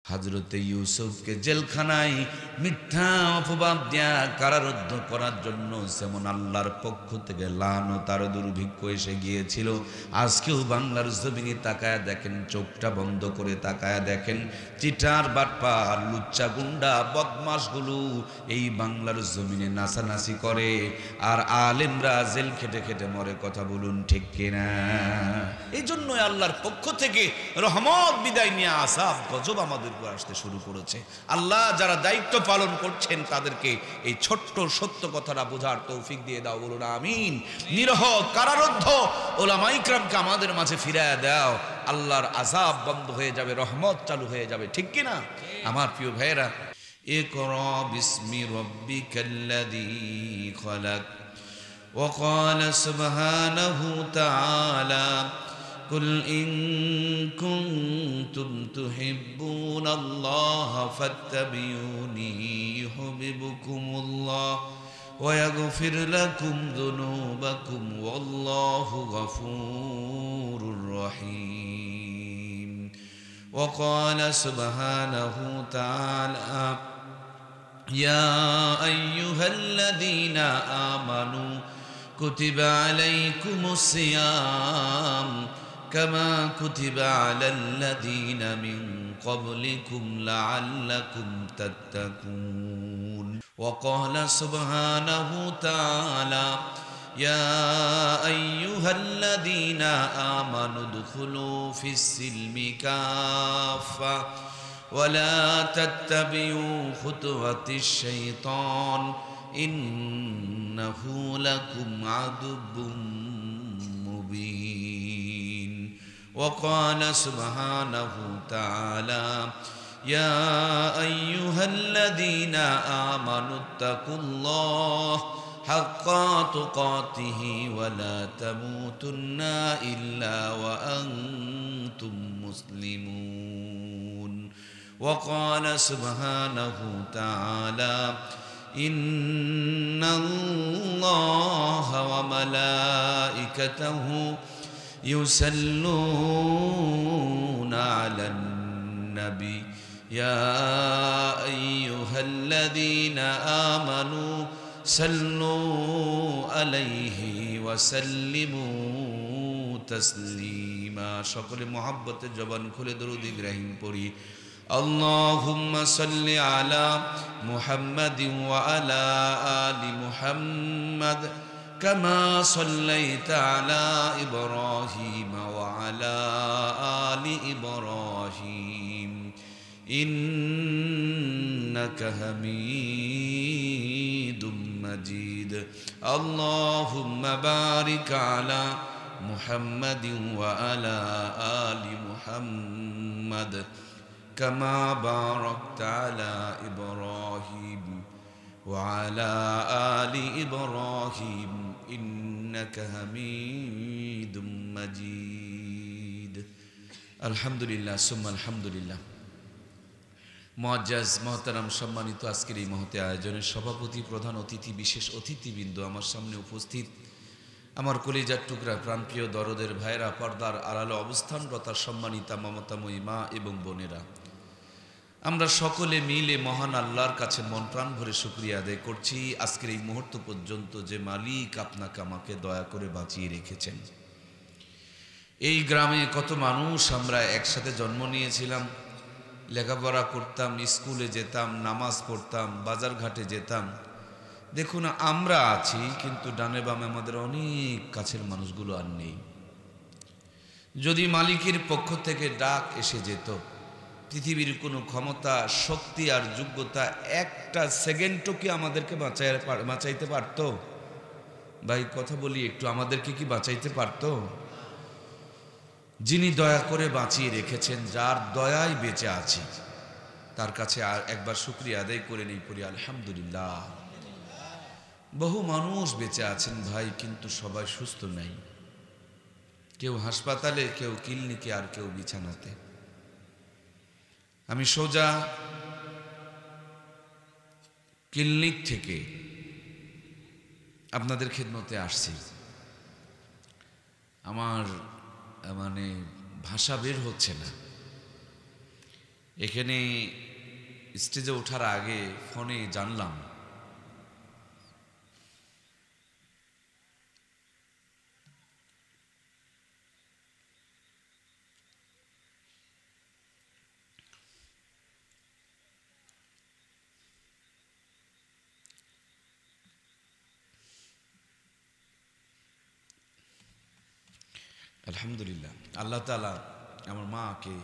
হযরতে ইউসুফকে জেলখানায় মিথ্যা অপবাদ দিয়া কারারুদ্ধ করার জন্য যেমন আল্লাহর পক্ষ থেকে লানত আর দুর্ভিক্ষ এসে গিয়েছিল, আজকেও বাংলার জমিনে তাকায়া দেখেন, চোখটা বন্ধ করে তাকায়া দেখেন, চিটার বাটপার লুচ্চা গুন্ডা বদমাশগুলো এই বাংলার জমিনে নাচানাচি করে, আর আলেমরা জেল খেটে খেটে মরে। কথা বলুন ঠিক কিনা? এই জন্যই আল্লাহর পক্ষ থেকে রহমত বিদায় নিয়ে আযাব গজব আমাদের আসতে শুরু করেছে। আল্লাহ যারা দায়িত্ব পালন করছেন তাদেরকে এই ছোট্ট সত্য কথাটা বোঝার তৌফিক দিয়ে দাও, বলুন আমিন। নিরহ কারারুদ্ধ ওলামা ইকরামকে আমাদের মাঝে ফিরায়া দাও, আল্লাহর আযাব বন্ধ হয়ে যাবে, রহমত চালু হয়ে যাবে, ঠিক কি না? আমার প্রিয় ভাইয়েরা, ইকরা বিসমি রাব্বিকাল্লাযী খলাক ওয়া ক্বালা সুবহানাহু তাআলা قل إن كنتم تحبون الله فاتبعوني يحببكم الله ويغفر لكم ذنوبكم والله غفور رحيم. وقال سبحانه تعالى يا أيها الذين آمنوا كتب عليكم الصيام كما كتب على الذين من قبلكم لعلكم تتقون. وقال سبحانه تعالى يا أيها الذين آمنوا ادخلوا في السلم كافة ولا تتبعوا خطوات الشيطان إنه لكم عدو مبين. وقال سبحانه تعالى يا أيها الذين آمنوا اتقوا الله حق تقاته ولا تموتن إلا وأنتم مسلمون. وقال سبحانه تعالى إن الله وملائكته يصلون على النبي يا أيها الذين آمنوا صلوا عليه وسلموا تسليما. সকলে মহব্বতে জবান খুলে দরুদ ইব্রাহিম পড়ি। اللهم صل على محمد وعلى آل محمد كما صليت على إبراهيم وعلى آل إبراهيم إنك حميد مجيد. اللهم بارك على محمد وعلى آل محمد كما باركت على إبراهيم وعلى آل إبراهيم إنك حميد مجيد. الحمد لله ثم الحمد لله. মুআজ্জাজ মুহতারাম সম্মানিত আজকের এই মহতে আয়োজনের সভাপতি, প্রধান অতিথি, বিশেষ অতিথিবৃন্দ, আমার সামনে উপস্থিত আমার কলিজার টুকরা প্রাণপ্রিয় দরদের ভাইরা, পর্দার আড়ালে অবস্থানরতা সম্মানিতা মমতাময়ী মা এবং বোনেরা, আমরা সকলে মিলে মহান আল্লাহর কাছে মন প্রাণ ভরে শুকরিয়া আদায় করছি আজকের এই মুহূর্ত পর্যন্ত যে মালিক আপনাকে আমাকে দয়া করে বাঁচিয়ে রেখেছেন। এই গ্রামে কত মানুষ আমরা একসাথে জন্ম নিয়েছিলাম, লেখাপড়া করতাম, স্কুলে যেতাম, নামাজ পড়তাম, বাজার ঘাটে যেতাম। দেখুন আমরা আছি, কিন্তু ডানে বামে আমাদের অনেক কাছের মানুষগুলো আর নেই। যদি মালিকের পক্ষ থেকে ডাক এসে যেত, পৃথিবীর কোনো ক্ষমতা, শক্তি আর যোগ্যতা একটা সেকেন্ডও কি আমাদেরকে বাঁচাইতে পারতো? ভাই কথা বলি একটু, আমাদেরকে কি বাঁচাইতে পারতো? যিনি দয়া করে বাঁচিয়ে রেখেছেন, যার দয়ায় বেঁচে আছি, তার কাছে আর একবার শুকরিয়া আদায় করে নেই পড়ি আলহামদুলিল্লাহ। বহু মানুষ বেঁচে আছেন ভাই, কিন্তু সবাই সুস্থ নাই। কেউ হাসপাতালে, কেউ ক্লিনিকে, আর কেউ বিছানাতে। আমি সোজা ক্লিনিক থেকে আপনাদের খেদমতে আসছি। আমার ভাষা বের হচ্ছে না। এখানে স্টেজে ওঠার আগে ফোনে জানলাম আলহামদুলিল্লাহ, আল্লাহ তাআলা আমার মাকে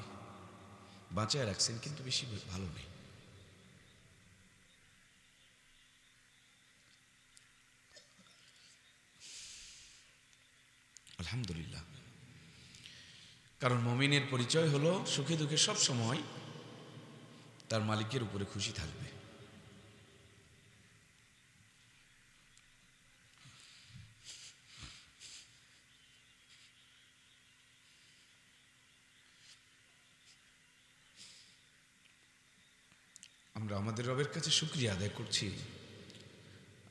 বাঁচায় রাখছেন, কিন্তু বেশি ভালো নেই। আলহামদুলিল্লাহ, কারণ মুমিনের পরিচয় হলো সুখে দুঃখে সব সময় তার মালিকের উপরে খুশি থাকবে। আমরা আমাদের রবের কাছে শুকরিয়া আদায় করছি,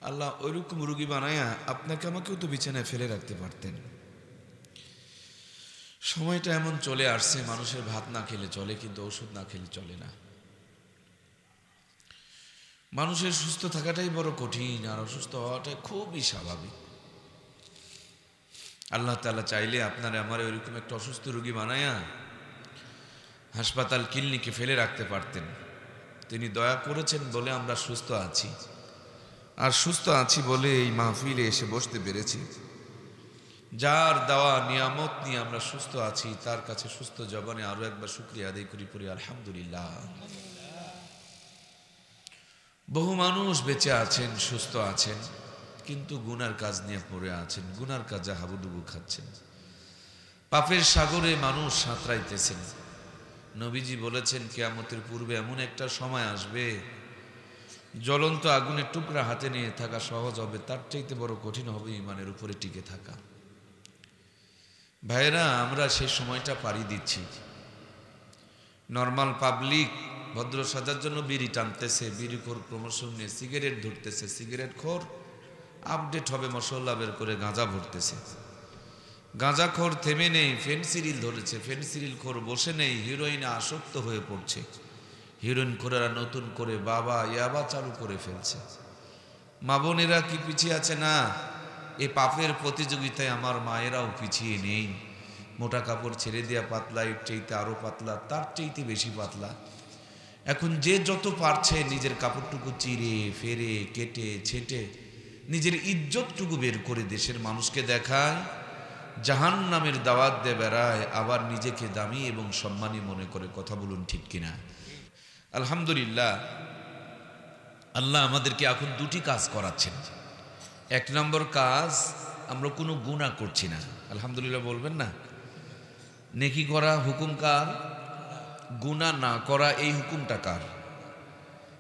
আল্লাহ ওইরকম রুগী বানায়া আপনাকে আমাকেও তো বিছানায় ফেলে রাখতে পারতেন। সময়টা এমন চলে আসছে, মানুষের ভাত না খেলে চলে, কিন্তু ওষুধ না খেলে চলে না। মানুষের সুস্থ থাকাটাই বড় কঠিন, আর অসুস্থ হওয়াটাই খুবই স্বাভাবিক। আল্লাহ তাআলা চাইলে আপনারা আমার ওইরকম একটা অসুস্থ রুগী বানায়া হাসপাতাল ক্লিনিকে ফেলে রাখতে পারতেন। তিনি দয়া করেছেন বলে আমরা সুস্থ আছি, আর সুস্থ আছি বলে এই মাহফিলে এসে বসতে পেরেছি। যার দেওয়া নিয়ামত নিয়ে আমরা সুস্থ আছি, তার কাছে সুস্থ জবানে আরো একবার শুকরিয়া আদায় করি পড়ি আলহামদুলিল্লাহ। বহু মানুষ বেঁচে আছেন, সুস্থ আছেন, কিন্তু গুনার কাজ নিয়ে পড়ে আছেন, গুনার কাজে হাবুডুবু খাচ্ছেন, পাপের সাগরে মানুষ সাঁতরাইতেছেন। নবীজি বলেছেন কিয়ামতের পূর্বে এমন একটা সময় আসবে, জ্বলন্ত আগুনের টুকরা হাতে নিয়ে থাকা সহজ হবে, তার চাইতে বড় কঠিন হবে ইমানের উপরে টিকে থাকা। ভাইরা, আমরা সেই সময়টা পাড়ি দিচ্ছি। নর্মাল পাবলিক ভদ্র সাজার জন্য বিড়ি টানতেছে, বিড়িখোর প্রমোশন নিয়ে সিগারেট ধরতেছে, সিগারেট খোর আপডেট হবে মশলা বের করে গাঁজা ভরতেছে, গাঁজাখোর থেমে নেই, ফেনসিডিল ধরেছে, ফেনসিডিল খোর বসে নেই, হিরোইনে আসক্ত হয়ে পড়ছে, হিরোইন খোরেরা নতুন করে বাবা ইয়াবা চালু করে ফেলছে। মা বোনেরা কি পিছিয়ে আছে? না, এ পাপের প্রতিযোগিতায় আমার মায়েরাও পিছিয়ে নেই। মোটা কাপড় ছেড়ে দেওয়া পাতলা, এর চাইতে আরো পাতলা, তার চাইতে বেশি পাতলা। এখন যে যত পারছে নিজের কাপড়টুকু চিরে ফেরে কেটে ছেটে নিজের ইজ্জতটুকু বের করে দেশের মানুষকে দেখায়, জাহান্নামের দাওয়াত দিয়ে বেড়ায়, আবার নিজেকে দামি এবং সম্মানী মনে করে। কথা বলুন ঠিক কিনা? আলহামদুলিল্লাহ, আল্লাহ আমাদেরকে এখন দুটি কাজ করাচ্ছেন। এক নম্বর কাজ, আমরা কোনো গুনাহ করছি না। আলহামদুলিল্লাহ বলবেন না? নেকি করা হুকুম কার? গুনাহ না করা এই হুকুমটা কার?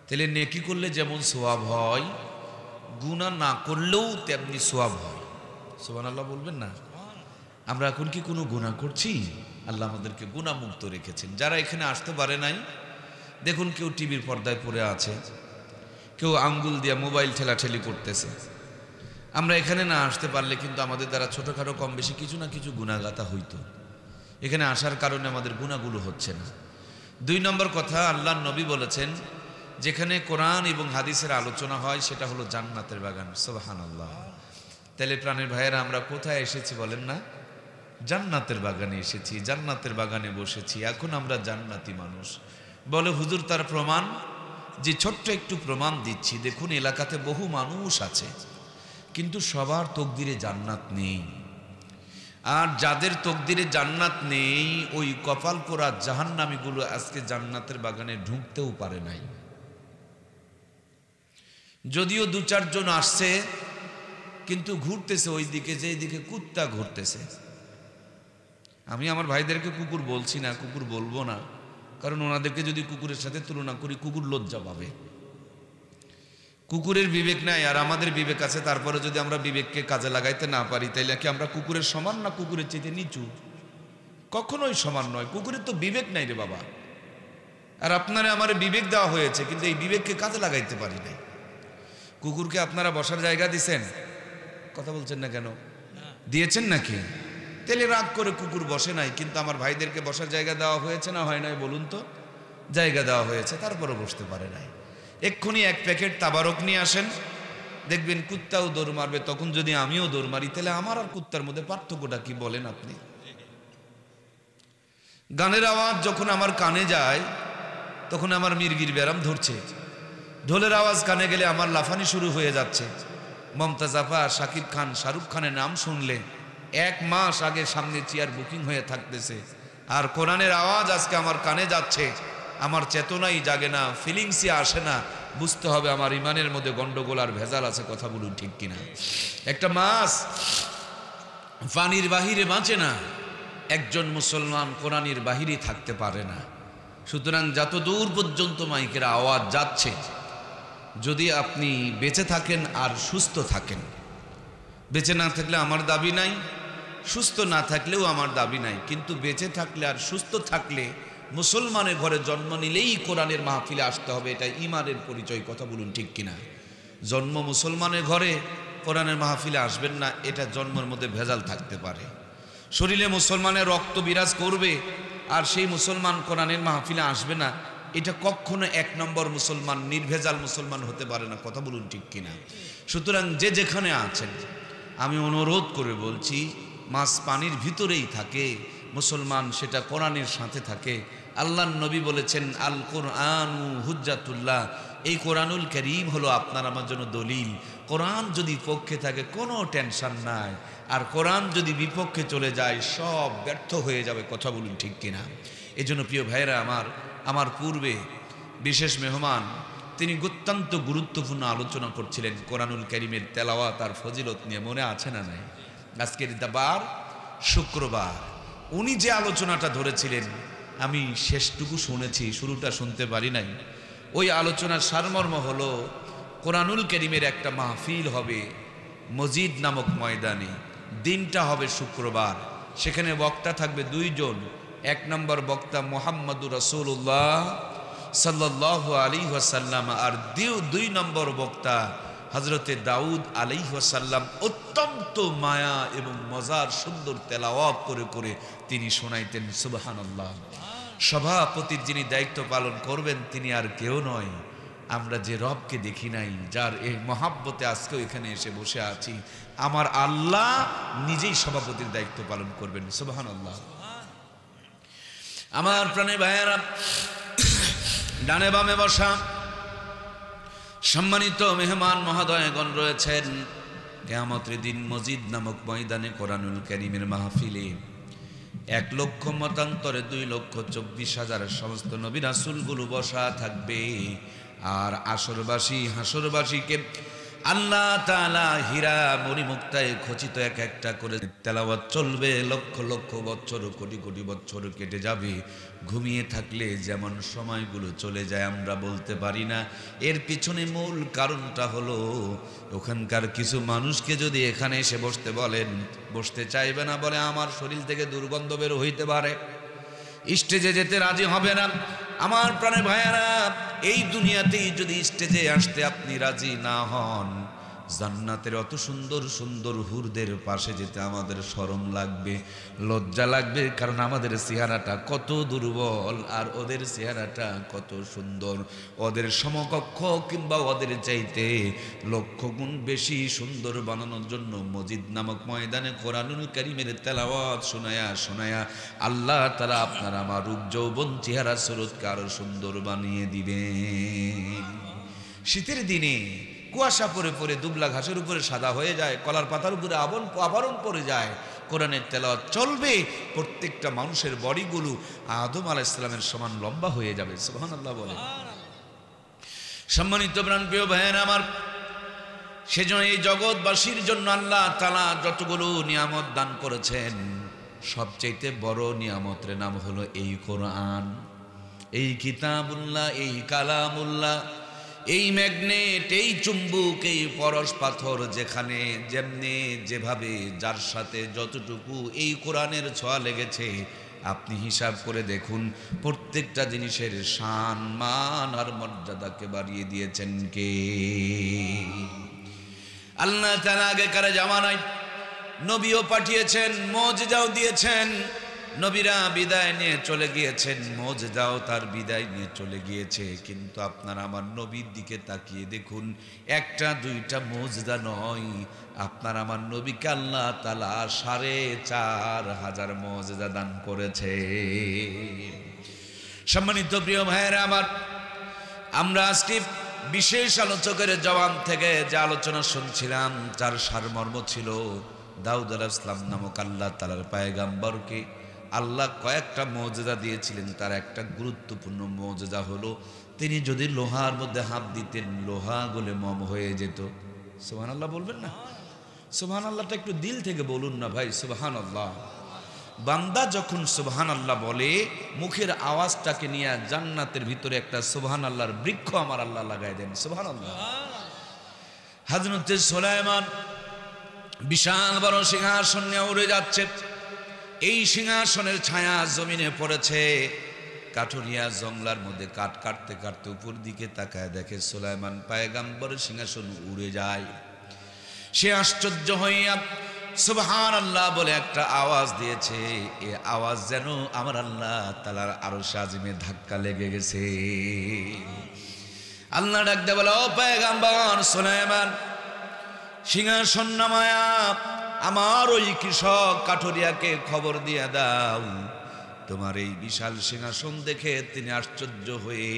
তাহলে নেকি করলে যেমন সওয়াব হয়, গুনাহ না করলেও তেমনি সওয়াব হয়। সুবহানাল্লাহ বলবেন না? আমরা এখন কি কোনো গুনাহ করছি? আল্লাহ আমাদেরকে গুনাহ মুক্ত রেখেছেন। যারা এখানে আসতে পারে নাই, দেখুন কেউ টিভির পর্দায় পড়ে আছে, কেউ আঙ্গুল দিয়ে মোবাইল ঠেলাঠেলি করতেছে। আমরা এখানে না আসতে পারলে কিন্তু আমাদের দ্বারা ছোটোখাটো কম বেশি কিছু না কিছু গুনাহগাতা হইতো। এখানে আসার কারণে আমাদের গুনাহগুলো হচ্ছে না। দুই নম্বর কথা, আল্লাহর নবী বলেছেন যেখানে কোরআন এবং হাদিসের আলোচনা হয় সেটা হলো জান্নাতের বাগান। সুবহানাল্লাহ। তাহলে প্রাণের ভাইয়েরা, আমরা কোথায় এসেছি বলেন না? জান্নাতের বাগানে এসেছি, জান্নাতের বাগানে বসেছি। এখন আমরা জান্নাতি মানুষ। বলে হুজুর তার প্রমাণ? যে ছোট্ট একটু প্রমাণ দিচ্ছি। দেখুন, এলাকাতে বহু মানুষ আছে, কিন্তু সবার তকদিরে জান্নাত নেই। আর যাদের তকদিরে জান্নাত নেই, ওই কপাল পোড়া জাহান্নামীগুলো আজকে জান্নাতের বাগানে ঢুকতেও পারে নাই। যদিও দু চারজন আসছে, কিন্তু ঘুরতেছে ওই দিকে যেই দিকে কুত্তা ঘুরতেছে। আমি আমার ভাইদেরকে কুকুর বলছি না, কুকুর বলবো না, কারণ ওনাদেরকে যদি কুকুরের সাথে তুলনা করি, কুকুর লজ্জা পাবে। কুকুরের বিবেক নাই, আর আমাদের বিবেক আছে। তারপরে যদি আমরা বিবেককে কাজে লাগাইতে না পারি, তাইলে কি আমরা কুকুরের সমান না কুকুরের চেয়ে নিচু? কখনোই সমান নয়। কুকুরের তো বিবেক নাই রে বাবা। আর আপনারা আমার বিবেক দেওয়া হয়েছে, কিন্তু এই বিবেককে কাজে লাগাইতে পারি নাই। কুকুরকে আপনারা বসার জায়গা দিছেন? কথা বলছেন না কেন? দিয়েছেন নাকি? তাহলে রাগ করে কুকুর বসে নাই, কিন্তু আমার ভাইদেরকে বসার জায়গা দেওয়া হয়েছে না হয় নাই বলুন তো? জায়গা দেওয়া হয়েছে, তারপরও বসতে পারে নাই। এক্ষুনি এক প্যাকেট তাবারক নিয়ে আসেন, দেখবেন কুত্তাও দৌড় মারবে। তখন যদি আমিও দৌড় মারি, তাহলে আমার আর কুত্তার মধ্যে পার্থক্যটা কি বলেন আপনি? গানের আওয়াজ যখন আমার কানে যায়, তখন আমার মির্গির ব্যারাম ধরছে। ঢোলের আওয়াজ কানে গেলে আমার লাফানি শুরু হয়ে যাচ্ছে। মমতাজ আপা, শাকিব খান, শাহরুখ খানের নাম শুনলে 1 মাস আগে সামনে চেয়ার বুকিং হয়ে থাকতেছে। আর কোরআনের আওয়াজ আজকে আমার কানে যাচ্ছে, আমার চেতনাই জাগে না, ফিলিংসই আসে না। বুঝতে হবে আমার ইমানের মধ্যে গন্ডগোল আর ভেজাল আছে। কথা বলুন ঠিক কিনা? একটা মাছ পানির বাহিরে বাঁচে না, একজন মুসলমান কোরআনের বাহিরে থাকতে পারে না। সুতরাং যত দূর পর্যন্ত মাইকের আওয়াজ যাচ্ছে, যদি আপনি বেঁচে থাকেন আর সুস্থ থাকেন, বেঁচে না থাকলে আমার দাবি নাই, সুস্থ না থাকলেও আমার দাবি নাই, কিন্তু বেঁচে থাকলে আর সুস্থ থাকলে মুসলমানের ঘরে জন্ম নিলেই কোরআনের মাহফিলে আসতে হবে। এটা ইমানের পরিচয়। কথা বলুন ঠিক কিনা? জন্ম মুসলমানের ঘরে, কোরআনের মাহফিলে আসবেন না, এটা জন্মের মধ্যে ভেজাল থাকতে পারে। শরীরে মুসলমানের রক্ত বিরাজ করবে আর সেই মুসলমান কোরআনের মাহফিলে আসবে না, এটা কখনো 1 নম্বর মুসলমান, নির্ভেজাল মুসলমান হতে পারে না। কথা বলুন ঠিক কিনা? সুতরাং যে যেখানে আছেন, আমি অনুরোধ করে বলছি, মাছ পানির ভিতরেই থাকে, মুসলমান সেটা কোরআনের সাথে থাকে। আল্লাহর নবী বলেছেন, আল কোরআনু হুজ্জাতুল্লাহ, এই কোরআনুল কারীম হলো আপনার আমার জন্য দলিল। কোরআন যদি পক্ষে থাকে কোনো টেনশন নাই, আর কোরআন যদি বিপক্ষে চলে যায় সব ব্যর্থ হয়ে যাবে। কথা বলুন ঠিক কিনা? এজন্য প্রিয় ভাইরা আমার পূর্বে বিশেষ মেহমান, তিনি অত্যন্ত গুরুত্বপূর্ণ আলোচনা করছিলেন কোরআনুল কারীমের তেলাওয়াত আর ফজিলত নিয়ে। মনে আছে না নাই? আজকের বার শুক্রবার উনি যে আলোচনাটা ধরেছিলেন, আমি শেষটুকু শুনেছি, শুরুটা শুনতে পারি নাই। ওই আলোচনার সারমর্ম হলো, কোরআনুল কারীমের একটা মাহফিল হবে মসজিদ নামক ময়দানে, দিনটা হবে শুক্রবার। সেখানে বক্তা থাকবে 2 জন। 1 নম্বর বক্তা মুহাম্মদুর রাসূলুল্লাহ সাল্লাল্লাহু আলাইহি ওয়াসাল্লাম, আর 2 নম্বর বক্তা হযরতে দাউদ আলাইহিস সালাম। অত্যন্ত মায়া এবং মজার সুন্দর তেলাওয়াত করে করে তিনি শোনাইতেন। সুবহানাল্লাহ। সভাপতির যিনি দায়িত্ব পালন করবেন, তিনি আর কেউ নয়, আমরা যে রবকে দেখি নাই, যার এই মহাব্বতে আজকেও এখানে এসে বসে আছি, আমার আল্লাহ নিজেই সভাপতির দায়িত্ব পালন করবেন। সুবহানাল্লাহ। আমার প্রাণে ভাইয়েরা, ডানে বামে বসা সম্মানিত মেহমান মহোদয়গণ রয়েছেন, কিয়ামতের দিন মসজিদ নামক ময়দানে কোরআনুল কারীমের মাহফিলে 1 লক্ষ মতান্তরে 2,24,000 সমস্ত নবী রাসূলগুলো বসা থাকবে। আর আসরবাসী হাসরবাসীকে আল্লাহ তাআলা হীরা মণিমুক্তায় খচিত এক একটা করে তেলাওয়াত চলবে। লক্ষ লক্ষ বছর, কোটি কোটি বছর কেটে যাবে। ঘুমিয়ে থাকলে যেমন সময়গুলো চলে যায় আমরা বলতে পারি না। এর পিছনে মূল কারণটা হলো, ওখানকার কিছু মানুষকে যদি এখানে এসে বসতে বলেন, বসতে চাইবে না, বলে আমার শরীর থেকে দুর্গন্ধ বের হইতে পারে, স্টেজে যেতে রাজি হবে না। আমার প্রাণে ভাইয়ারা, এই দুনিয়াতেই যদি স্টেজে আসতে আপনি রাজি না হন, জান্নাতের অত সুন্দর সুন্দর হুরদের পাশে যেতে আমাদের শরম লাগবে, লজ্জা লাগবে। কারণ আমাদের চেহারাটা কত দুর্বল আর ওদের চেহারাটা কত সুন্দর। ওদের সমকক্ষ কিংবা ওদের চাইতে লক্ষ গুণ বেশি সুন্দর বানানোর জন্য মসজিদ নামক ময়দানে কোরআনুল কারীমের তেলাওয়াত শোনায়া শোনায়া আল্লাহ তাআলা আপনার আমার রূপ যৌবন চেহারা সুরতকে আরো সুন্দর বানিয়ে দিবেন। শীতের দিনে কুয়াশা পরে পরে দুবলা ঘাসের উপরে সাদা হয়ে যায়, কলার পাতার উপরে আবরণ পড়ে যায়। কোরআনের তেলাওয়াত চলবে, প্রত্যেকটা মানুষের বডিগুলো আদম আলাইহিস সালামের সমান লম্বা হয়ে যাবে। সুবহানাল্লাহ বলে। সম্মানিত প্রাণপ্রিয় ভাইয়েরা আমার, সেজন্য এই জগৎবাসীর জন্য আল্লাহ তাআলা যতগুলো নিয়ামত দান করেছেন, সবচাইতে বড় নিয়ামতের নাম হলো এই কোরআন, এই কিতাবুল্লাহ, এই কালামুল্লাহ, এই ম্যাগনেট, এই চুম্বক, এই পরশ পাথর, যেখানে যেমনি যেভাবে যার সাথে যতটুকু এই কোরআনের ছোঁয়া লেগেছে, আপনি হিসাব করে দেখুন, প্রত্যেকটা জিনিসের শান মান আর মর্যাদাকে বাড়িয়ে দিয়েছেন কে? আল্লাহ তাআলা আগেকার জামানায় নবীও পাঠিয়েছেন, মুজিজাও দিয়েছেন। নবীরা বিদায় নিয়ে চলে গিয়েছেন, মুজিজাও তার বিদায় নিয়ে চলে গিয়েছে, কিন্তু আপনারা আমার নবীর দিকে তাকিয়ে দেখুন, একটা দুইটা মুজিজা নয়, আপনার আমার নবীকে আল্লাহ তাআলা ৪৫০০ মুজিজা দান করেছে। সম্মানিত প্রিয় ভাইয়েরা আমার, আমরা আজকে বিশেষ আলোচকের জবান থেকে যে আলোচনা শুনছিলাম, যার সারমর্ম ছিল দাউদ আলাইহিস সালাম নামক আল্লাহ তাআলার পয়গম্বরকে আল্লাহ কয়েকটা মুজিজা দিয়েছিলেন। তার একটা গুরুত্বপূর্ণ মুজিজা হলো, তিনি যদি লোহার মধ্যে হাত দিতেন, লোহা গলে মম হয়ে যেত। সুবহানাল্লাহ বলবেন না? সুবহানাল্লাহটা একটু দিল থেকে বলুন না ভাই। সুবহানাল্লাহ। বান্দা যখন সুবহানাল্লাহ বলে, মুখের আওয়াজটাকে নিয়ে জান্নাতের ভিতরে একটা সুবহানাল্লাহর বৃক্ষ আমার আল্লাহ লাগাই দেন। সুবহানাল্লাহ। হযরত সুলাইমান বিশাল বড় সিংহাসন নিয়ে উড়ে যাচ্ছে। এই সিংহাসনের ছায়া জমিনে পড়েছে। কাঠুরিয়া জঙ্গলার মধ্যে কাঠ কাটতে কাটতে উপর দিকে তাকায় দেখে সুলাইমান পয়গম্বরের সিংহাসন উড়ে যায়। সে আশ্চর্য হইয়া সুবহানাল্লাহ বলে একটা আওয়াজ দিয়েছে। এই আওয়াজ যেন আমার আল্লাহ তাআলার আরশ আজিমে ধাক্কা লেগে গেছে। আল্লাহ ডাক দিয়ে বলে, ও পয়গম্বর সুলাইমান, সিংহাসন নামায়া আমার ওই কৃষক কাঠুরিয়াকে খবর দিয়ে দাও, তোমার এই বিশাল সিংহাসন দেখে তিনি আশ্চর্য হয়ে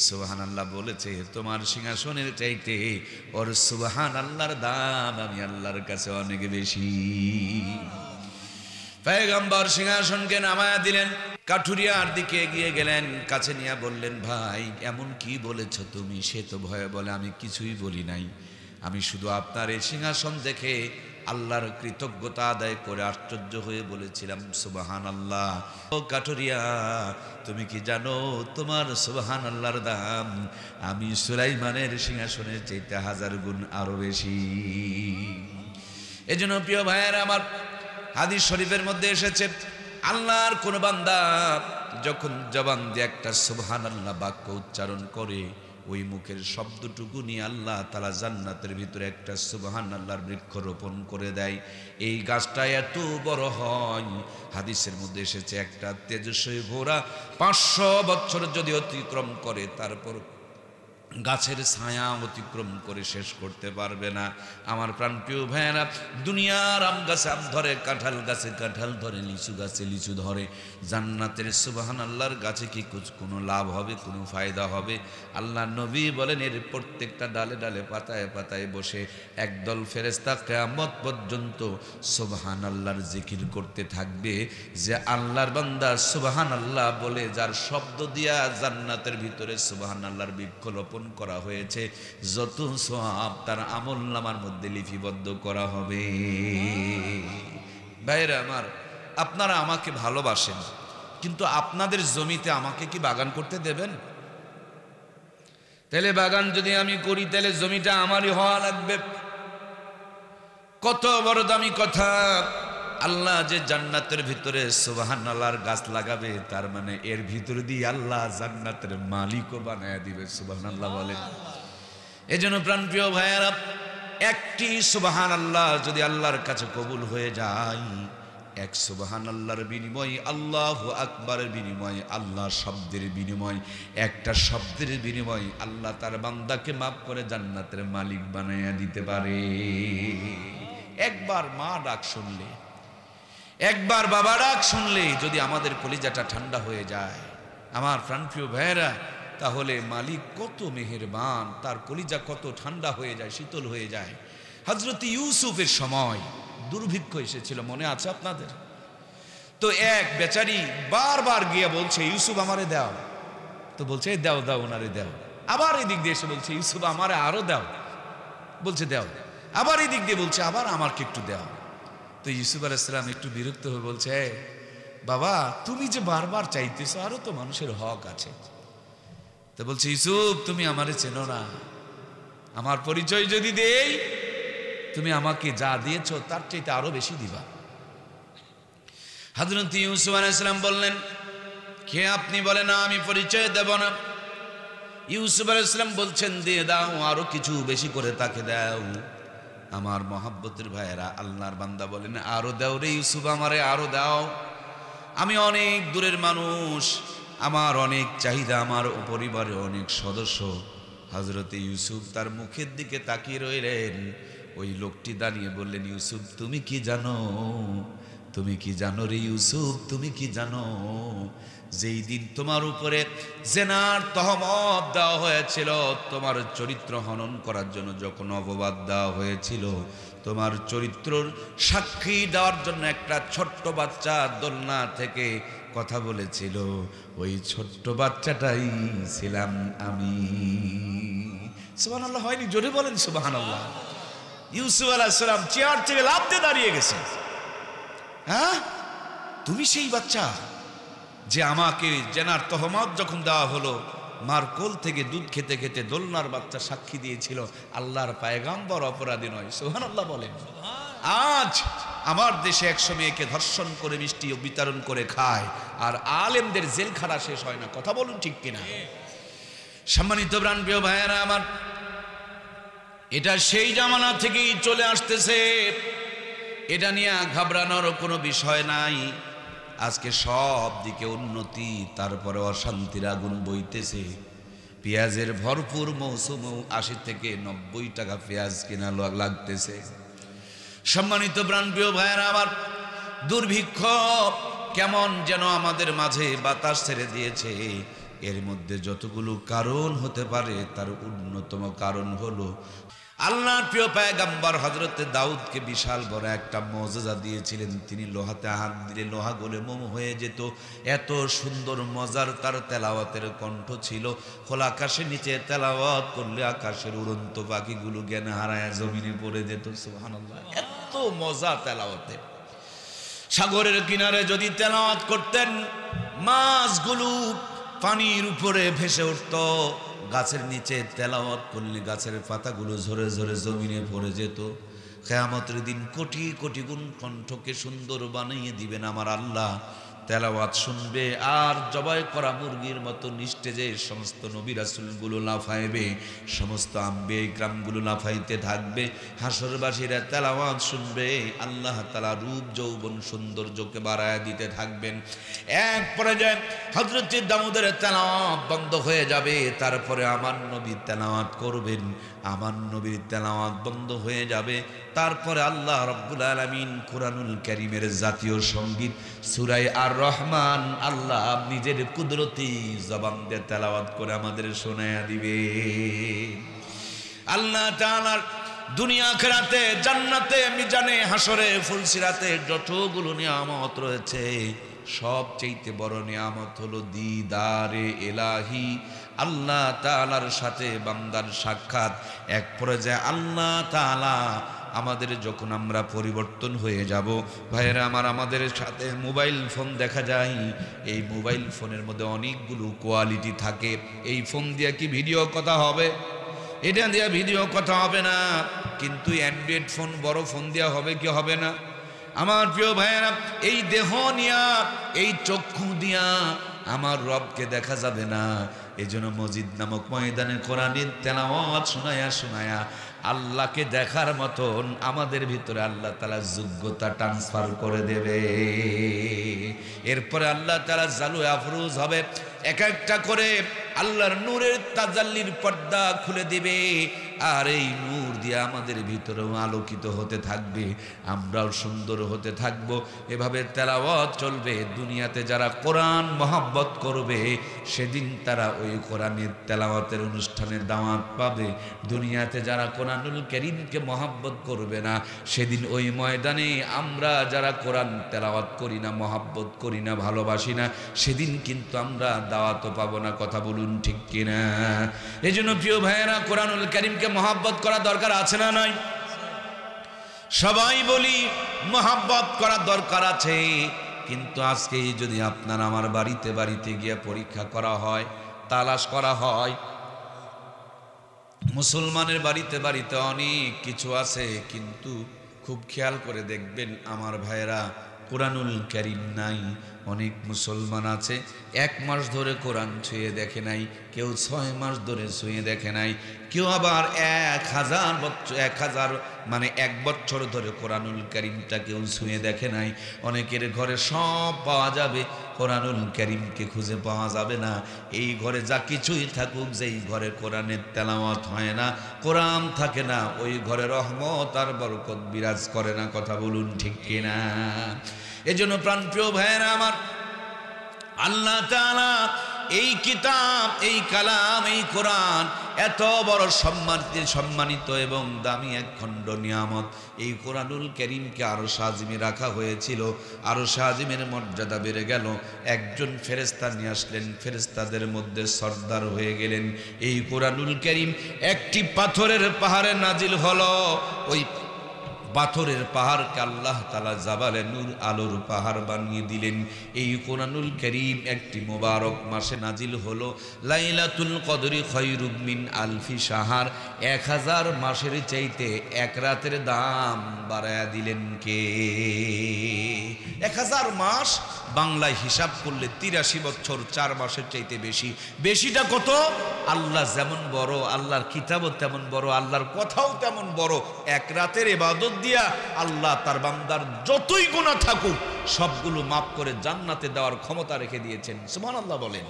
সুবহানাল্লাহ বলেছে, তোমার সিংহাসনের চাইতে ওর সুবহানাল্লাহর দাম আমি আল্লাহর কাছে অনেক বেশি। পয়গম্বর সিংহাসনকে নামায়া দিলেন, কাঠুরিয়ার দিকে এগিয়ে গেলেন, কাছে নিয়ে বললেন, ভাই এমন কি বলেছ তুমি? সে তো ভয়ে বলে, আমি কিছুই বলি নাই, আমি শুধু আপনার এই সিংহাসন দেখে আল্লাহর কৃতজ্ঞতা আদায় করে আশ্চর্য হয়ে বলেছিলাম সুবহানাল্লাহ। ও কাঠুরিয়া, তুমি কি জানো তোমার সুবহানাল্লাহর দাম আমি সুলাইমানের সিংহাসনের চাইতে 1000 গুণ আরো বেশি। এজন্য প্রিয় ভাইয়েরা আমার, হাদিস শরীফের মধ্যে এসেছে, আল্লাহর কোন বান্দা যখন জবান দিয়ে একটা সুবহানাল্লাহ বাক্য উচ্চারণ করে, ওই মুখের শব্দটুকু নিয়ে আল্লাহ তাআলা জান্নাতের ভিতরে একটা সুবহানাল্লাহর বৃক্ষ রোপণ করে দেয়। এই গাছটা এত বড় হয়, হাদিসের মধ্যে এসেছে, একটা তেজস্বী ঘোড়া 500 বছর যদি অতিক্রম করে, তারপর গাছের ছায়া অতিক্রম করে শেষ করতে পারবে না। আমার প্রাণপ্রিয় ভাইয়েরা, দুনিয়ার আম গাছে আম ধরে, কাঁঠাল গাছে কাঁঠাল ধরে, লিচু গাছে লিচু ধরে, জান্নাতের সুবহানাল্লাহর গাছে কি কোনো লাভ হবে, কোনো ফায়দা হবে? আল্লাহ নবী বলেন, এর প্রত্যেকটা ডালে ডালে পাতায় পাতায় বসে একদল ফেরেশতা কিয়ামত পর্যন্ত সুবহানাল্লাহর জিকির করতে থাকবে। যে আল্লাহর বান্দা সুবহানাল্লাহ বলে, যার শব্দ দিয়া জান্নাতের ভিতরে সুবহানাল্লাহর বৃক্ষ রোপণ করা হয়েছে, যত সওয়াব তার আমলনামার মধ্যে লিপিবদ্ধ করা হবে। ভাইরা আমার, আপনারা আমাকে ভালোবাসেন, কিন্তু আপনাদের জমিতে আমাকে কি বাগান করতে দেবেন? তাহলে বাগান যদি আমি করি, তাহলে জমিটা আমারই হওয়া লাগবে। কত বড় দামি কথা! আল্লাহ যে জান্নাতের ভিতরে সুবহানাল্লাহর গাছ লাগাবে, তার মানে এর ভিতরে দিয়ে আল্লাহ জান্নাতের মালিকও বানায় দিবে। সুবহানাল্লাহ বলেন। এজন্য প্রাণপ্রিয় ভাইয়েরা, একটি সুবহানাল্লাহ যদি আল্লাহর কাছে কবুল হয়ে যায়, এক সুবহানাল্লাহর বিনিময়ে, আল্লাহু আকবারের বিনিময়ে, আল্লাহ শব্দের বিনিময়ে, একটা শব্দের বিনিময়ে আল্লাহ তার বান্দাকে মাফ করে জান্নাতের মালিক বানাইয়া দিতে পারে। একবার মা ডাক শুনলে, একবার বাবা ডাক শুনলে যদি আমাদের কলিজাটা ঠান্ডা হয়ে যায়, আমার প্রাণপ্রিয় ভাইয়েরা, তাহলে মালিক কত মেহেরবান, তার কলিজা কত ঠান্ডা হয়ে যায়, শীতল হয়ে যায়। হযরত ইউসুফের সময় দুর্ভিক্ষ এসেছিল, মনে আছে আপনাদের? তো এক বেচারি বারবার গিয়ে বলছে, ইউসুফ আমারে দাও। তো বলছে, দাও দাও, ওনারে দাও। আবার এদিক দিয়ে এসে বলছে, ইউসুফ আমারে আরো দাও। বলছে দাও। আবার এদিক দিয়ে বলছে, আবার আমাকে একটু দাও। তো ইউসুফ আলাইহিস সালাম একটু বিরক্ত হয়ে বলছে, বাবা তুমি যে বারবার চাইতেছো, আরো তো মানুষের হক আছে। তো বলছে, ইউসুফ তুমি আমারে চেনো না, আমার পরিচয় যদি দেই, তুমি আমাকে যা দিয়েছো তার চাইতে আরো বেশি দিবা। হযরত ইউসুফ আলাইহিস সালাম বললেন, কে আপনি? বলে না, আমি পরিচয় দেব না। ইউসুফ আলাইহিস সালাম বলছেন, দিয়ে দাও, আরো কিছু বেশি করে তাকে দাও। আমার মহাব্বতের ভাইয়েরা, আল্লাহর বান্দা বলেন, আরো দাও রে ইউসুফ, আমারে আরো দাও। আমি অনেক দূরের মানুষ, আমার অনেক চাহিদা, আমার পরিবারে অনেক সদস্য। হযরতে ইউসুফ তার মুখের দিকে তাকিয়ে রইলেন। ওই লোকটি দাঁড়িয়ে বললেন, ইউসুফ তুমি কি জানো, তুমি কি জানো রে ইউসুফ, তুমি কি জানো যেই দিন তোমার উপরে জেনার তহমত দেওয়া হয়েছিল, তোমার চরিত্র হনন করার জন্য যখন অপবাদ দেওয়া হয়েছিল, তোমার চরিত্রর সাক্ষী দেওয়ার জন্য একটা ছোট্ট বাচ্চা দোলনা থেকে কথা বলেছিল, ওই ছোট্ট বাচ্চাটাই ছিলাম আমি। সুবহানাল্লাহ হয়নি? জোরে বলেন সুবহানাল্লাহ। ইউসুফ আলাইহিস সালাম চেয়ার থেকে লাফ দিয়ে দাঁড়িয়ে গেছে। হ্যাঁ, তুমি সেই বাচ্চা যে আমাকে জেনার তহমত যখন দেওয়া হলো, মার কোল থেকে দুধ খেতে খেতে দোলনার বাচ্চা সাক্ষী দিয়েছিল আল্লাহর পয়গম্বর অপরাধী নয়। সুবহানাল্লাহ বলেন। আজ আমার দেশে 100 মেয়েকে ধর্ষণ করে মিষ্টি বিতরণ করে খায়, আর আলেমদের জেলখানা শেষ হয় না। কথা বলুন ঠিক কিনা? সম্মানিত প্রাণপ্রিয় ভাইয়েরা আমার, এটা সেই জামানা থেকেই চলে আসতেছে, এটা নিয়ে ঘাবড়ানোর কোনো বিষয় নাই। আজকে সব দিকে উন্নতি, তারপরে অশান্তির আগুন বইতেছে। পেঁয়াজের ভরপুর মৌসুম, 80 থেকে 90 টাকা পেঁয়াজ কেনা লাগতেছে। সম্মানিত প্রাণপ্রিয় ভাইয়েরা আমার, দুর্ভিক্ষ কেমন যেন আমাদের মাঝে বাতাস ছেড়ে দিয়েছে। এর মধ্যে যতগুলো কারণ হতে পারে, তার অন্যতম কারণ হলো আল্লাহর প্রিয় পয়গম্বর হযরতে দাউদকে বিশাল বড় একটা মুজিজা দিয়েছিলেন। তিনি লোহাতে হাত দিলে লোহা গলে মোম হয়ে যেত, এত সুন্দর মজার তার তেলাওয়াতের কণ্ঠ ছিল। খোলা আকাশের নিচে তেলাওয়াত করলে আকাশের উড়ন্ত পাখিগুলো জ্ঞান হারায় জমিনে পড়ে যেত। সুবহানাল্লাহ, এত মজা তেলাওয়াতে। সাগরের কিনারে যদি তেলাওয়াত করতেন, মাছগুলো পানির উপরে ভেসে উঠত। গাছের নিচে তেলাওয়াত করলে গাছের পাতাগুলো ঝরে ঝরে জমিনে পড়ে যেত। কিয়ামতের দিন কোটি কোটি গুণ কণ্ঠকে সুন্দর বানিয়ে দিবেন আমার আল্লাহ। তেলাওয়াত শুনবে আর জবাই করা মুরগির মতো নিস্তেজে সমস্ত নবী রাসূলগুলো লাফাইবে, সমস্ত আম্বিয়া ইকরামগুলো লাফাইতে থাকবে। হাসরবাসীরা তেলাওয়াত শুনবে, আল্লাহ তাআলা রূপ যৌবন সৌন্দর্যকে বাড়ায় দিতে থাকবেন। এক পর্যায়ে হযরত দাউদের তেলাওয়াত বন্ধ হয়ে যাবে, তারপরে আমার নবী তেলাওয়াত করবেন, আমার নবীর তেলাওয়াত বন্ধ হয়ে যাবে। তারপরে আল্লাহ রাব্বুল আলামিন কুরআনুল কারীমের জাতীয় সঙ্গীত সূরা আর রহমান আল্লাহ নিজের কুদরতি জবান দিয়ে তেলাওয়াত করে আমাদের শোনায়া দিবে। আল্লাহ তাআলার দুনিয়া আখিরাতে, জান্নাতে, মিজানে, হাসরে, ফুলসিরাতে যতগুলো নিয়ামত রয়েছে, সবচেয়ে বড় নিয়ামত হলো দিদারে ইলাহি, আল্লাহ তাআলার সাথে বান্দার সাক্ষাৎ। এক পর্যায়ে আল্লাহ তাআলা আমাদের যখন আমরা পরিবর্তন হয়ে যাব, ভাইয়েরা আমার, আমাদের সাথে মোবাইল ফোন দেখা যায়। এই মোবাইল ফোনের মধ্যে অনেকগুলো কোয়ালিটি থাকে। এই ফোন দিয়ে কি ভিডিও কথা হবে? এটা দিয়ে ভিডিও কথা হবে না। কিন্তু অ্যান্ড্রয়েড ফোন, বড় ফোন দেওয়া হবে কি হবে না? আমার প্রিয় ভাইয়েরা, এই দেহ নিয়া, এই চক্ষু দিয়া আমার রবকে দেখা যাবে না। এই জন্য মসজিদ নামক ময়দানে কোরআনের তেলাওয়াত শোনায়া শোনায়া আল্লাহকে দেখার মতন আমাদের ভিতরে আল্লাহ তাআলা যোগ্যতা ট্রান্সফার করে দেবে। এরপরে আল্লাহ তাআলা জালু আফরোজ হবে, এক একটা করে আল্লাহর নূরের তাজাল্লির পর্দা খুলে দিবে, আর এই নূর দিয়ে আমাদের ভিতরেও আলোকিত হতে থাকবে, আমরাও সুন্দর হতে থাকবো। এভাবে তেলাওয়াত চলবে। দুনিয়াতে যারা কোরআন মহব্বত করবে, সেদিন তারা ওই কোরআনের তেলাওয়াতের অনুষ্ঠানে দাওয়াত পাবে। দুনিয়াতে যারা কোরআনুল কারীমকে মহব্বত করবে না, সেদিন ওই ময়দানে আমরা যারা কোরআন তেলাওয়াত করি না, মহব্বত করি না, ভালোবাসি না, সেদিন কিন্তু আমরা দাওয়াতও পাবো না। কথা বলুন ঠিক কিনা? এই জন্য প্রিয় ভাইয়েরা, কোরআনুল কারীমকে মহব্বত করা দরকার আছে না নাই? সবাই বলি মহব্বত করা দরকার আছে। কিন্তু আজকে যদি আপনার আমার বাড়িতে বাড়িতে গিয়ে পরীক্ষা করা হয়, তালাশ করা হয়, মুসলমানের বাড়িতে বাড়িতে অনেক কিছু আছে, কিন্তু খুব খেয়াল করে দেখবেন আমার ভাইয়েরা, কোরআনুল কারীম নাই, অনেক মুসলমান আছে 1 মাস ধরে কোরআন ছুঁয়ে দেখে নাই, কেউ 6 মাস ধরে ছুঁয়ে দেখে নাই, কেউ আবার 1000 বছর 1 বছর ধরে কোরআনুল কারীমটা কেউ ছুঁয়ে দেখে নাই। অনেকের ঘরে সব পাওয়া যাবে, কোরআনুল কারীমকে খুঁজে পাওয়া যাবে না। এই ঘরে যা কিছুই থাকুক, যেই ঘরে কোরআনের তেলাওয়াত হয় না, কোরআন থাকে না, ওই ঘরে রহমত আর বরকত বিরাজ করে না। কথা বলুন ঠিক কিনা? এজন্য প্রাণপ্রিয় ভাইয়েরা আমার, আল্লাহ তাআলা এই কিতাব, এই কালাম, এই কোরআন এত বড় সম্মানিত এবং দামি এক খণ্ড নিয়ামত, এই কোরআনুল কারীমকে আরশ আজিমে রাখা হয়েছিল। আরশ আজিমের মর্যাদা বেড়ে গেল, একজন ফেরেশতা নিয়ে আসলেন, ফেরেশতাদের মধ্যে সর্দার হয়ে গেলেন। এই কোরআনুল কারীম একটি পাথরের পাহাড়ে নাজিল হলো। ওই পাথরের পাহাড়কে আল্লাহ তাআলা জাবালে নূর, আলোর পাহাড় বানিয়ে দিলেন। এই কোরআনুল কারীম একটি মোবারক মাসে নাজিল হলো। লাইলাতুল কদরি খায়রুম মিন আলফি শাহর, 1000 মাসের চাইতে 1 রাতের দাম বাড়ায়া দিলেন কে? 1000 মাস বাংলায় হিসাব করলে 83 বছর, 4 মাসের চাইতে বেশি। বেশিটা কত? আল্লাহ যেমন বড়, আল্লাহর কিতাবও তেমন বড়, আল্লাহর কথাও তেমন বড়। 1 রাতের ইবাদত দিয়া আল্লাহ তার বান্দার যতই গুনাহ থাকুক সবগুলো মাফ করে জান্নাতে দেওয়ার ক্ষমতা রেখে দিয়েছেন। সুবহানাল্লাহ বলেন।